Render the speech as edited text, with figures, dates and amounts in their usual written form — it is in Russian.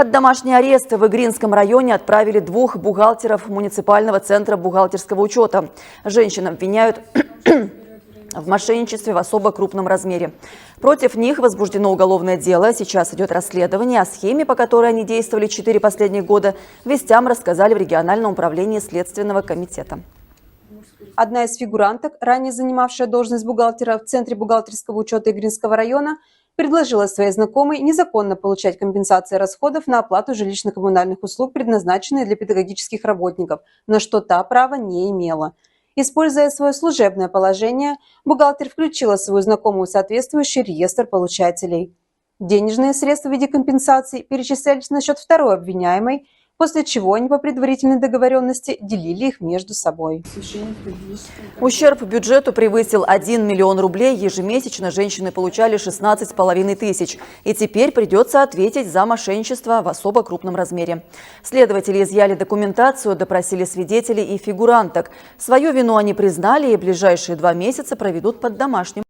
Под домашний арест в Игринском районе отправили 2 бухгалтеров муниципального центра бухгалтерского учета. Женщин обвиняют в мошенничестве в особо крупном размере. Против них возбуждено уголовное дело. Сейчас идет расследование. О схеме, по которой они действовали 4 последних года, вестям рассказали в региональном управлении Следственного комитета. Одна из фигуранток, ранее занимавшая должность бухгалтера в Центре бухгалтерского учета Игринского района, предложила своей знакомой незаконно получать компенсации расходов на оплату жилищно-коммунальных услуг, предназначенные для педагогических работников, на что та права не имела. Используя свое служебное положение, бухгалтер включила свою знакомую в соответствующий реестр получателей. Денежные средства в виде компенсаций перечислялись на счет второй обвиняемой, после чего они по предварительной договоренности делили их между собой. Ущерб бюджету превысил 1 миллион рублей. Ежемесячно женщины получали 16,5 тысяч. И теперь придется ответить за мошенничество в особо крупном размере. Следователи изъяли документацию, допросили свидетелей и фигуранток. Свою вину они признали и ближайшие 2 месяца проведут под домашним